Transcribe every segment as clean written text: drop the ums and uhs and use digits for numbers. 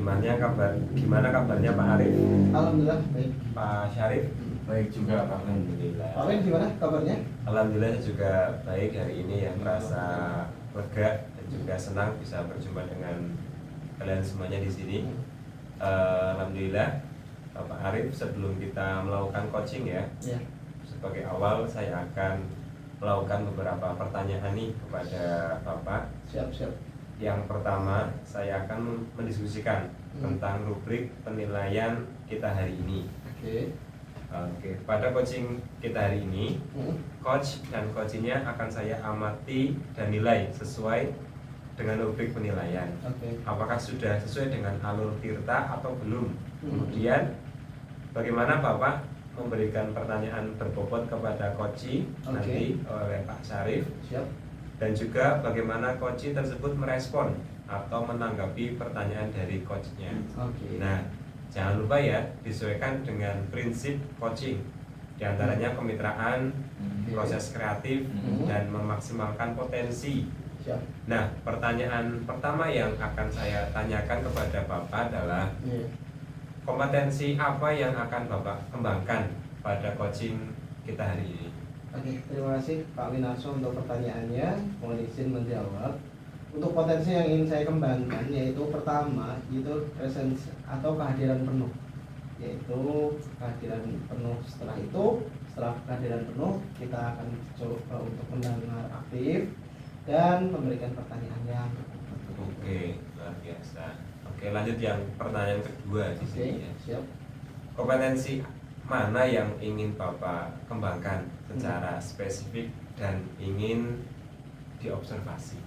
Gimana kabarnya Pak Arif? Alhamdulillah baik. Pak Syarif? Baik juga Pak. Alhamdulillah. Pak Win gimana kabarnya? Alhamdulillah saya juga baik hari ini ya, merasa lega dan juga senang bisa berjumpa dengan kalian semuanya di sini. Alhamdulillah Pak Arif, sebelum kita melakukan coaching ya, sebagai awal saya akan melakukan beberapa pertanyaan nih kepada Bapak. Siap. Yang pertama, saya akan mendiskusikan tentang rubrik penilaian kita hari ini. Oke, pada coaching kita hari ini, coach dan coachingnya akan saya amati dan nilai sesuai dengan rubrik penilaian. Apakah sudah sesuai dengan alur tirta atau belum? Kemudian, bagaimana Bapak memberikan pertanyaan berbobot kepada coaching nanti oleh Pak Syarif? Siap. Dan juga bagaimana coach tersebut merespon atau menanggapi pertanyaan dari coachnya. Nah, jangan lupa ya, disesuaikan dengan prinsip coaching, diantaranya kemitraan, proses kreatif, dan memaksimalkan potensi. Nah, pertanyaan pertama yang akan saya tanyakan kepada Bapak adalah kompetensi apa yang akan Bapak kembangkan pada coaching kita hari ini? Oke, terima kasih Pak Winarso untuk pertanyaannya. Mohon izin menjawab. Untuk potensi yang ingin saya kembangkan yaitu pertama itu presence atau kehadiran penuh. Yaitu kehadiran penuh. Setelah kehadiran penuh kita akan coba untuk mendengar aktif dan memberikan pertanyaan yang Oke, luar biasa. Oke, lanjut yang pertanyaan kedua di sini ya. Siap. Kompetensi mana yang ingin Bapak kembangkan secara spesifik dan ingin diobservasi?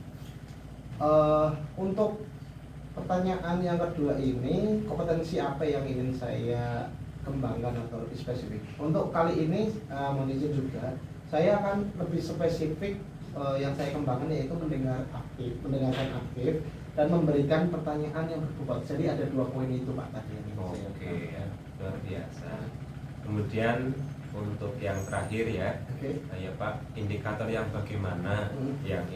Untuk pertanyaan yang kedua ini, kompetensi apa yang ingin saya kembangkan atau lebih spesifik? Untuk kali ini, mohon izin juga, saya akan lebih spesifik. Yang saya kembangkan yaitu mendengarkan aktif dan memberikan pertanyaan yang berbobot. Jadi ada 2 poin itu Pak tadi yang ingin saya Oke, ya, luar biasa. Kemudian untuk yang terakhir ya, ya Pak, indikator yang bagaimana yang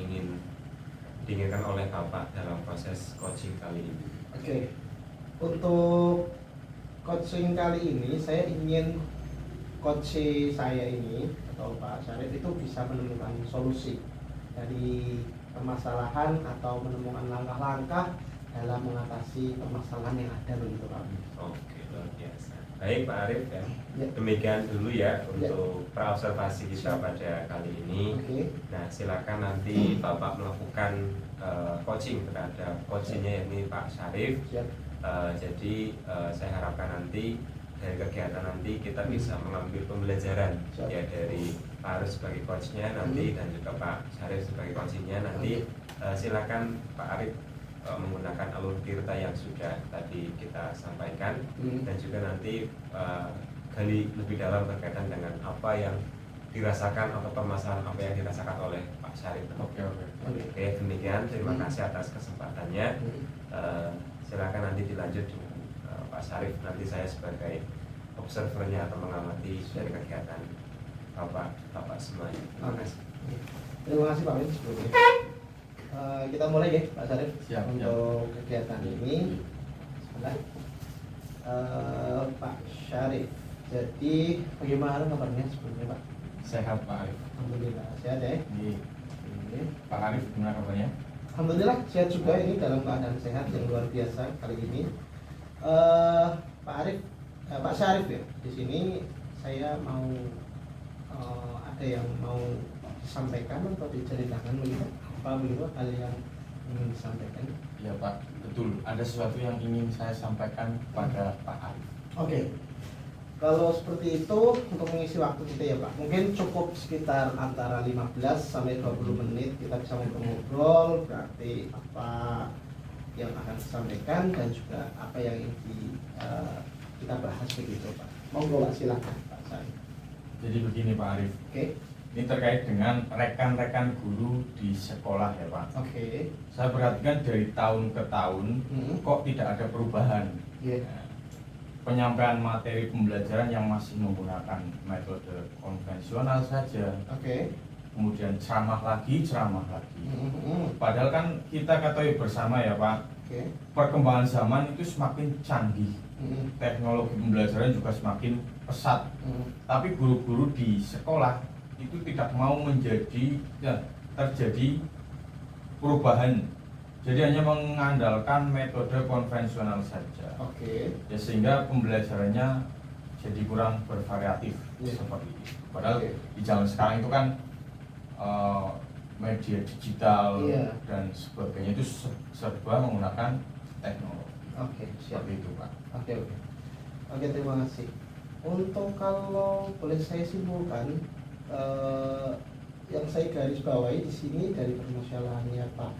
diinginkan oleh Bapak dalam proses coaching kali ini? Untuk coaching kali ini saya ingin coach saya ini atau Pak Syarif itu bisa menemukan solusi dari permasalahan atau menemukan langkah-langkah dalam mengatasi permasalahan yang ada begitu Pak. Oke, luar biasa. Baik Pak Arif ya. Demikian dulu ya untuk praobservasi kita pada kali ini. Nah, silakan nanti Bapak melakukan coaching terhadap coachingnya yakni Pak Syarif. Jadi saya harapkan nanti dari kegiatan nanti kita bisa mengambil pembelajaran ya dari Pak Arif sebagai coachnya nanti dan juga Pak Syarif sebagai coachingnya nanti. Silakan Pak Arif menggunakan alur tirta yang sudah tadi kita sampaikan dan juga nanti gali lebih dalam berkaitan dengan apa yang dirasakan atau permasalahan apa yang dirasakan oleh Pak Syarif. Oke, demikian, terima kasih atas kesempatannya. Silakan nanti dilanjut dengan Pak Syarif, nanti saya sebagai observernya atau mengamati dari kegiatan Bapak semuanya. Terima kasih. Terima kasih Pak Win sebelumnya. Kita mulai ya Pak Syarif. Siap. Untuk kegiatan ini. Pak Syarif, jadi bagaimana kabarnya sebelumnya Pak? Sehat Pak Arif. Alhamdulillah sehat ya. Pak Arif gimana kabarnya? Alhamdulillah sehat juga, ini dalam keadaan sehat yang luar biasa kali ini. Pak Syarif ya, di sini saya mau ada yang mau disampaikan atau diceritakan begitu? Apa begitu hal yang ingin disampaikan? Ya Pak, betul. Ada sesuatu yang ingin saya sampaikan kepada Pak Arif. Kalau seperti itu untuk mengisi waktu kita ya Pak, mungkin cukup sekitar antara 15 sampai 20 menit kita bisa ngobrol-ngobrol, berarti apa yang akan disampaikan dan juga apa yang ingin kita bahas begitu Pak. Monggo Pak, silakan Pak Syarif. Jadi begini Pak Arif. Ini terkait dengan rekan-rekan guru di sekolah ya Pak. Saya perhatikan dari tahun ke tahun kok tidak ada perubahan. Penyampaian materi pembelajaran yang masih menggunakan metode konvensional saja. kemudian ceramah lagi. Padahal kan kita ketahui bersama ya Pak, perkembangan zaman itu semakin canggih, teknologi pembelajaran juga semakin pesat. Tapi guru-guru di sekolah itu tidak mau terjadi perubahan. Jadi hanya mengandalkan metode konvensional saja. Ya, sehingga pembelajarannya jadi kurang bervariatif seperti itu. Padahal di zaman sekarang itu kan media digital dan sebagainya itu serba menggunakan teknologi. Seperti itu Pak. Oke, terima kasih. Untuk kalau boleh saya simpulkan, yang saya garis bawahi di sini dari permasalahannya Pak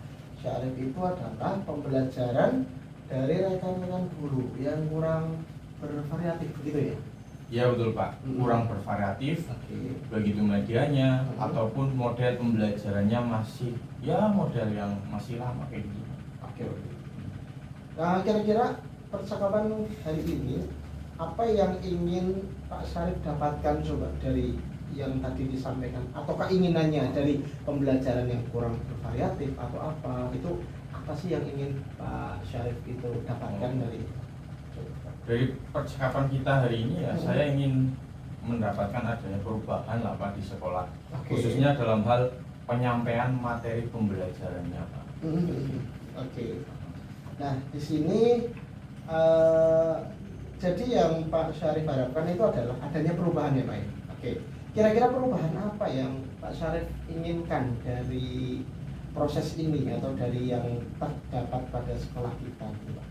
Syarif itu adalah pembelajaran dari rekan-rekan guru yang kurang bervariatif, begitu ya? Ya betul Pak, kurang bervariatif, begitu medianya ataupun model pembelajarannya masih model yang masih lama kayak gitu. Nah, kira-kira percakapan hari ini apa yang ingin Pak Syarif dapatkan coba dari yang tadi disampaikan, atau keinginannya dari pembelajaran yang kurang bervariatif atau apa sih yang ingin Pak Syarif itu dapatkan dari percakapan kita hari ini ya, saya ingin mendapatkan adanya perubahan lah Pak di sekolah, khususnya dalam hal penyampaian materi pembelajarannya Pak. Nah di sini jadi yang Pak Syarif harapkan itu adalah adanya perubahan ya Pak. Kira-kira perubahan apa yang Pak Syarif inginkan dari proses ini atau dari yang terdapat pada sekolah kita, Pak?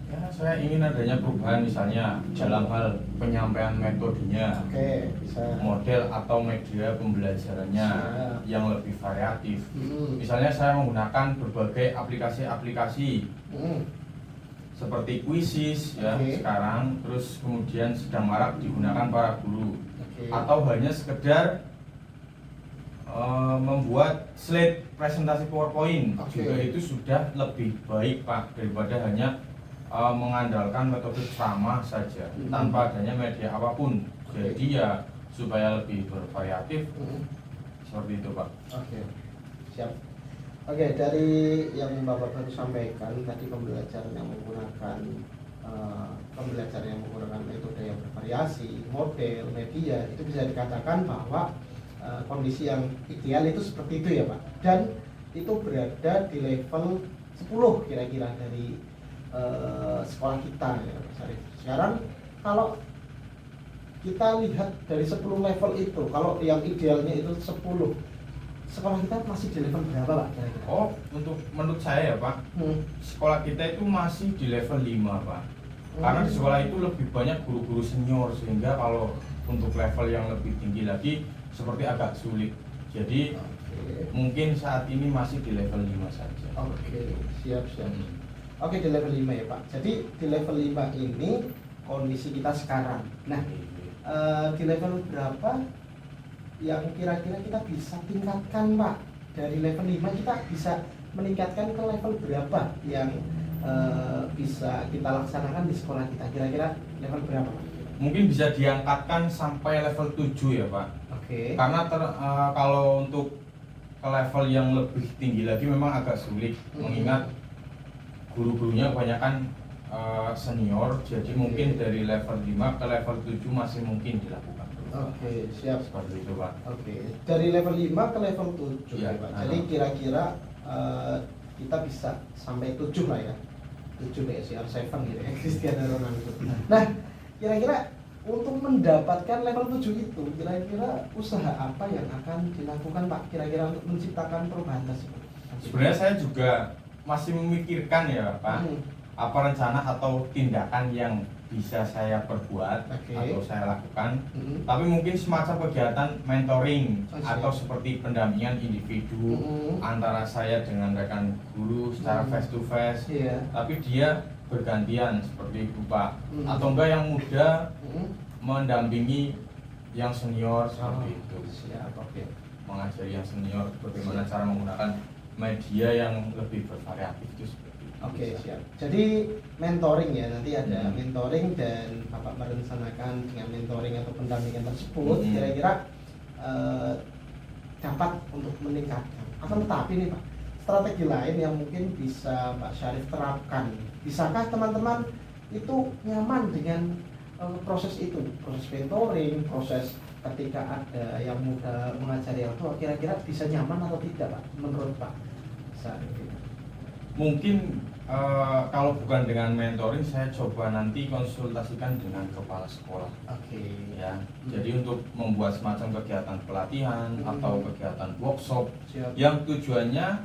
Ya, saya ingin adanya perubahan misalnya dalam hal penyampaian metodenya, bisa model atau media pembelajarannya yang lebih variatif. Misalnya saya menggunakan berbagai aplikasi-aplikasi seperti Quizzes ya sekarang, terus kemudian sedang marak digunakan para guru. Atau hanya sekedar membuat slide presentasi PowerPoint juga itu sudah lebih baik Pak daripada hanya mengandalkan metode ceramah saja tanpa adanya media apapun. Jadi ya supaya lebih bervariatif seperti itu Pak. Siap. Dari yang Bapak baru sampaikan tadi, pembelajaran yang menggunakan metode yang bervariasi, model, media, itu bisa dikatakan bahwa kondisi yang ideal itu seperti itu ya Pak. Dan itu berada di level 10 kira-kira dari sekolah kita ya Pak Syarif. Sekarang kalau kita lihat dari 10 level itu, kalau yang idealnya itu 10, sekolah kita masih di level berapa Pak kira-kira? Untuk menurut saya ya Pak, sekolah kita itu masih di level 5 Pak. Karena di sekolah itu lebih banyak guru-guru senior, sehingga kalau untuk level yang lebih tinggi lagi seperti agak sulit. Jadi mungkin saat ini masih di level 5 saja. Siap. Di level 5 ya Pak. Jadi di level 5 ini kondisi kita sekarang. Nah, di level berapa yang kira-kira kita bisa tingkatkan Pak? Dari level 5 kita bisa meningkatkan ke level berapa yang bisa kita laksanakan di sekolah kita? Kira-kira level berapa Pak? Mungkin bisa diangkatkan sampai level 7 ya Pak. Karena kalau untuk ke level yang lebih tinggi lagi memang agak sulit, mengingat guru-gurunya kebanyakan senior. Jadi mungkin dari level 5 ke level 7 masih mungkin dilakukan. Siap. Seperti itu Pak. Dari level 5 ke level 7 ya Pak. Jadi kira-kira kita bisa sampai 7 lah ya. 7 kayak CR7 gitu ya, Cristiano Ronaldo. Nah, kira-kira untuk mendapatkan level 7 itu, kira-kira usaha apa yang akan dilakukan Pak? Kira-kira untuk menciptakan perubahan tersebut? Sebenarnya saya juga masih memikirkan ya Pak, apa rencana atau tindakan yang bisa saya perbuat atau saya lakukan. Tapi mungkin semacam kegiatan mentoring atau seperti pendampingan individu antara saya dengan rekan guru secara face to face. Tapi dia bergantian seperti itu Pak. Atau enggak yang muda mendampingi yang senior seperti itu. Mengajari yang senior bagaimana cara menggunakan media yang lebih bervariatif itu seperti itu. Siap. Jadi mentoring ya, nanti ada mentoring dan Bapak merencanakan dengan mentoring atau pendampingan tersebut kira-kira dapat untuk meningkatkan. Akan tetapi nih Pak, strategi lain yang mungkin bisa Pak Syarif terapkan. Bisakah teman-teman itu nyaman dengan proses itu, proses mentoring, proses ketika ada yang muda mengajari yang tua, kira-kira bisa nyaman atau tidak Pak menurut Pak Syarif? Mungkin kalau bukan dengan mentoring, saya coba nanti konsultasikan dengan kepala sekolah. Oke. Ya, jadi untuk membuat semacam kegiatan pelatihan atau kegiatan workshop. Siap. Yang tujuannya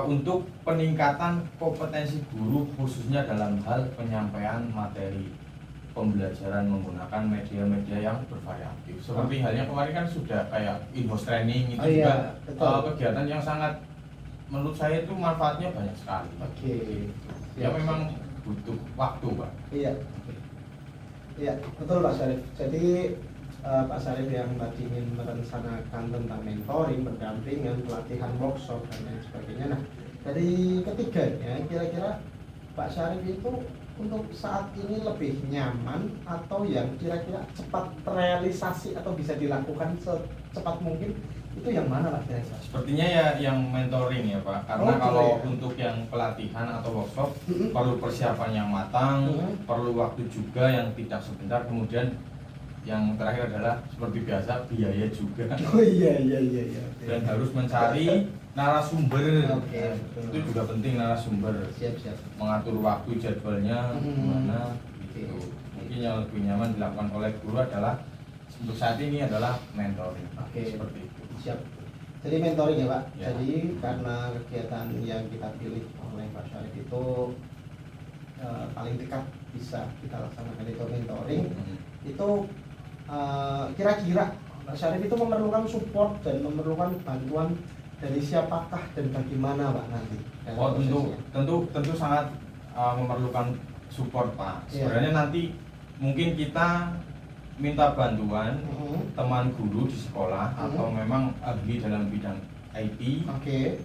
untuk peningkatan kompetensi guru khususnya dalam hal penyampaian materi pembelajaran menggunakan media-media yang bervariatif. Seperti halnya kemarin kan sudah kayak in-house training itu juga kegiatan yang sangat menurut saya itu manfaatnya banyak sekali. Oke. Ya memang butuh waktu, Pak. Iya. Iya, betul Pak Syarif. Jadi Pak Syarif yang tadi ingin merencanakan tentang mentoring, pendampingan, pelatihan, workshop dan lain sebagainya. Nah, dari ketiganya kira-kira Pak Syarif itu untuk saat ini lebih nyaman atau yang kira-kira cepat terrealisasi atau bisa dilakukan secepat mungkin, itu yang mana Pak kira-kira? Sepertinya ya yang mentoring ya Pak, karena kalau untuk yang pelatihan atau workshop perlu persiapan yang matang, perlu waktu juga yang tidak sebentar, kemudian yang terakhir adalah seperti biasa biaya juga. Oh iya. Dan harus mencari narasumber. Oke. Itu juga penting narasumber. Siap. Mengatur waktu jadwalnya gimana gitu. Mungkin yang lebih nyaman dilakukan oleh guru adalah untuk saat ini adalah mentoring. Oke. Seperti itu. Siap. Jadi mentoring ya Pak. Ya. Jadi karena kegiatan yang kita pilih oleh Pak Syarif itu paling dekat bisa kita laksanakan itu mentoring. Itu kira-kira Pak Syarif itu memerlukan support dan memerlukan bantuan dari siapakah dan bagaimana Pak nanti? Oh tentu sangat memerlukan support Pak. Sebenarnya nanti mungkin kita minta bantuan teman guru di sekolah atau memang ahli dalam bidang IT. Oke.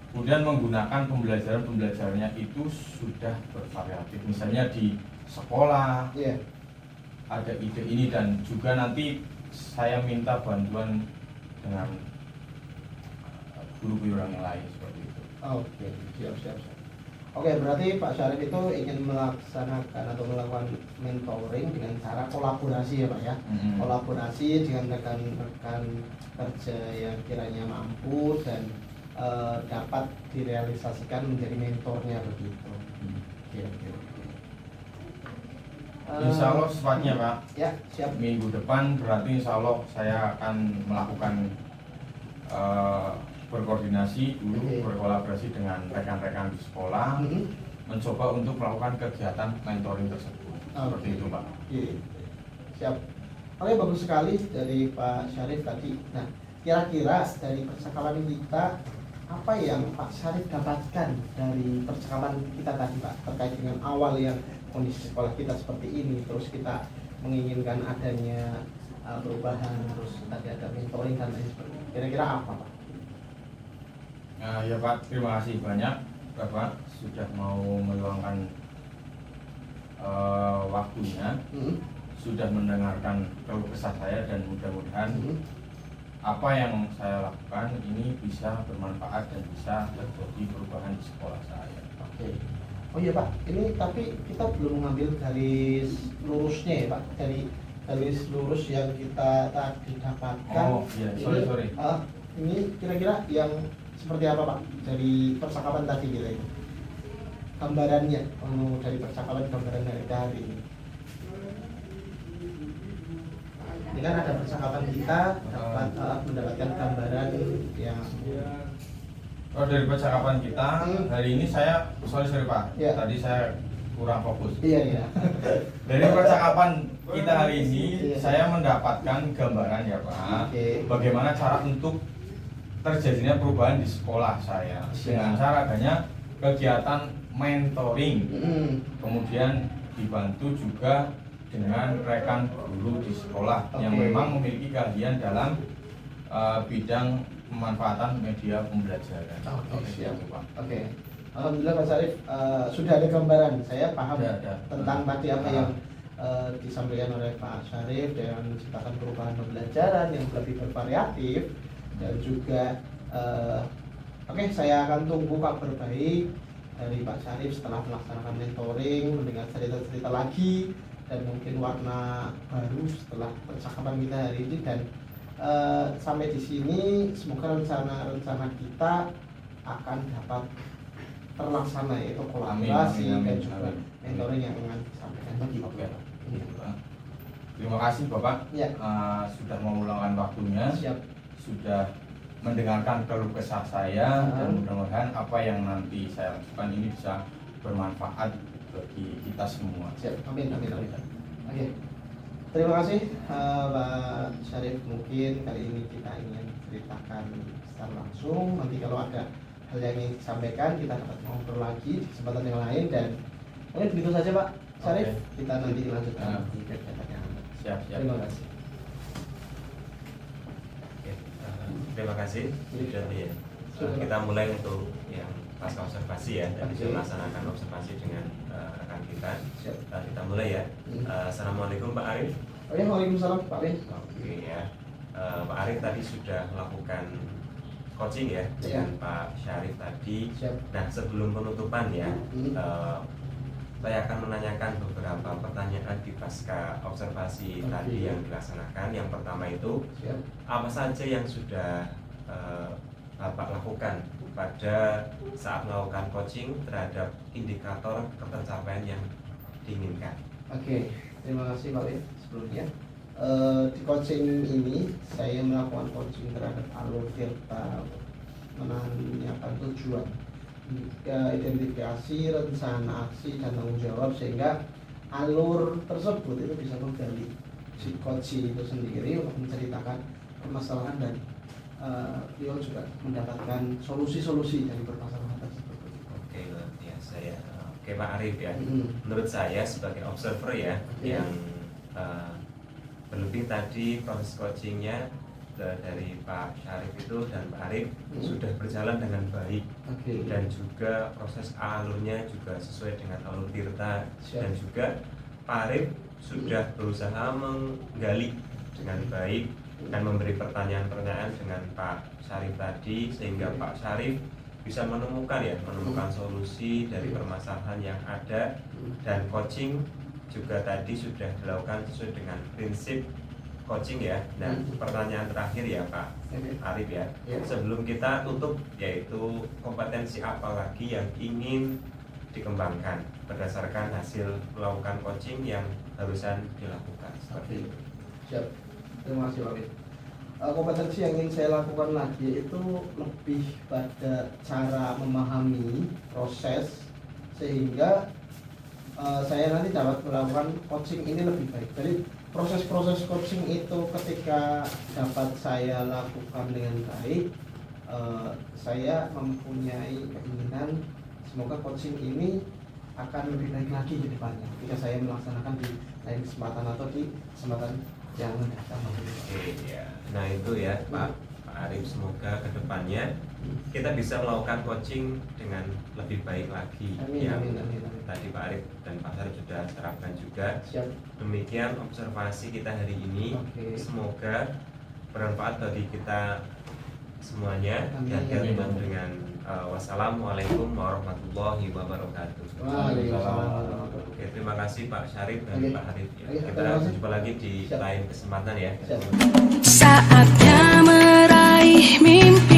Kemudian menggunakan pembelajarannya itu sudah bervariatif. Misalnya di sekolah ada ide ini dan juga nanti saya minta bantuan dengan guru-guru yang lain seperti itu. Oke, siap. Oke, berarti Pak Syarif itu ingin melaksanakan atau melakukan mentoring dengan cara kolaborasi ya Pak ya. Kolaborasi dengan rekan-rekan kerja yang kiranya mampu dan dapat direalisasikan menjadi mentornya begitu. Oke. Insya Allah secepatnya Pak. Ya, siap. Minggu depan berarti insya Allah saya akan melakukan berkoordinasi dulu, berkolaborasi dengan rekan-rekan di sekolah, mencoba untuk melakukan kegiatan mentoring tersebut. Seperti itu Pak. Siap. Oke, bagus sekali dari Pak Syarif tadi. Nah, kira-kira dari percakapan kita, apa yang Pak Syarif dapatkan dari percakapan kita tadi Pak, terkait dengan awal yang kondisi sekolah kita seperti ini, terus kita menginginkan adanya perubahan, terus tadi ada mentoring dan lain sebagainya. Kira-kira apa Pak? Nah, ya Pak, terima kasih banyak Bapak sudah mau meluangkan waktunya, sudah mendengarkan keluh kesah saya dan mudah-mudahan apa yang saya lakukan ini bisa bermanfaat dan bisa terjadi perubahan di sekolah saya. Oke. Oh iya Pak, ini tapi kita belum mengambil garis lurusnya ya Pak, dari garis lurus yang kita tadi dapatkan. Oh iya, sorry. Ini kira-kira yang seperti apa Pak dari percakapan tadi kita ini? Gambarannya, dari percakapan gambaran dari hari ini. Ini kan ada percakapan kita dapat mendapatkan gambaran yang dari percakapan kita hari ini saya sorry Pak, tadi saya kurang fokus. Iya. Dari percakapan kita hari ini saya mendapatkan gambaran ya Pak, bagaimana cara untuk terjadinya perubahan di sekolah saya dengan cara adanya kegiatan mentoring, kemudian dibantu juga dengan rekan guru di sekolah yang memang memiliki keahlian dalam bidang pemanfaatan media pembelajaran. Siap Pak. Alhamdulillah Pak Syarif sudah ada gambaran. Saya paham tentang tadi apa yang disampaikan oleh Pak Syarif dengan menciptakan perubahan pembelajaran yang lebih bervariatif. dan juga oke, saya akan tunggu kabar baik dari Pak Syarif setelah melaksanakan mentoring, mendengar cerita-cerita lagi, dan mungkin warna baru setelah percakapan kita hari ini. Dan sampai di sini semoga rencana kita akan dapat terlaksana, yaitu kolaborasi dan juga mentoring yang akan disampaikan begitu. Oke. Terima kasih Bapak sudah meluangkan waktunya. Siap. Sudah mendengarkan keluh kesah saya, dan mudah-mudahan apa yang nanti saya lakukan ini bisa bermanfaat bagi kita semua. Siap. Amin. Oke. Terima kasih Pak Syarif. Mungkin kali ini kita ingin ceritakan secara langsung. Nanti kalau ada hal yang ingin disampaikan, kita dapat ngobrol lagi di kesempatan yang lain. Dan mungkin begitu saja Pak Syarif. Kita nanti lanjutkan di kegiatan yang lain. Siap. Terima kasih. Terima kasih. Jadi kita mulai untuk yang pasca observasi ya. Tadi sudah melaksanakan observasi dengan rekan kita. Kita mulai ya. Assalamualaikum Pak Arif. Waalaikumsalam Pak Arif. Oke ya. Pak Arif tadi sudah melakukan coaching ya dengan Pak Syarif tadi. Nah, sebelum penutupan ya, saya akan menanyakan beberapa pertanyaan di pasca observasi tadi yang dilaksanakan. Yang pertama itu, apa saja yang sudah Bapak lakukan pada saat melakukan coaching terhadap indikator ketercapaian yang diinginkan? Oke, terima kasih Pak Win. Sebelumnya di coaching ini saya melakukan coaching terhadap alur tirta menanyakan tujuan, identifikasi, rencana aksi, dan tanggung jawab, sehingga alur tersebut itu bisa menggali si coach itu sendiri untuk menceritakan permasalahan, dan beliau juga mendapatkan solusi-solusi dari permasalahan tersebut. Oke, luar biasa ya. Oke Pak Arif ya, menurut saya sebagai observer ya, yang berlebih tadi proses coachingnya dari Pak Syarif itu dan Pak Arif sudah berjalan dengan baik, dan juga proses alurnya juga sesuai dengan alur tirta. Dan juga Pak Arif sudah berusaha menggali dengan baik dan memberi pertanyaan-pertanyaan dengan Pak Syarif tadi, sehingga Pak Syarif bisa menemukan solusi dari permasalahan yang ada. Dan coaching juga tadi sudah dilakukan sesuai dengan prinsip coaching ya. Dan pertanyaan terakhir ya Pak Arif ya, sebelum kita tutup, yaitu kompetensi apa lagi yang ingin dikembangkan berdasarkan hasil melakukan coaching yang barusan dilakukan seperti itu. Siap, terima kasih Pak Win. Kompetensi yang ingin saya lakukan lagi itu lebih pada cara memahami proses, sehingga saya nanti dapat melakukan coaching ini lebih baik. Jadi proses-proses coaching itu ketika dapat saya lakukan dengan baik, saya mempunyai keinginan semoga coaching ini akan lebih baik lagi ke depannya ketika saya melaksanakan di lain kesempatan atau di kesempatan yang mendatang. Oke ya, nah itu ya Pak Arif, semoga kedepannya kita bisa melakukan coaching dengan lebih baik lagi. Amin. Tadi Pak Arif dan Pak Syarif sudah terapkan juga. Demikian observasi kita hari ini. Semoga bermanfaat bagi kita semuanya. Dan kita dengan wassalamualaikum warahmatullahi wabarakatuh. Oke, terima kasih Pak Syarif dan Pak Arif ya. Kita jumpa lagi di lain kesempatan ya. Saatnya meraih mimpi.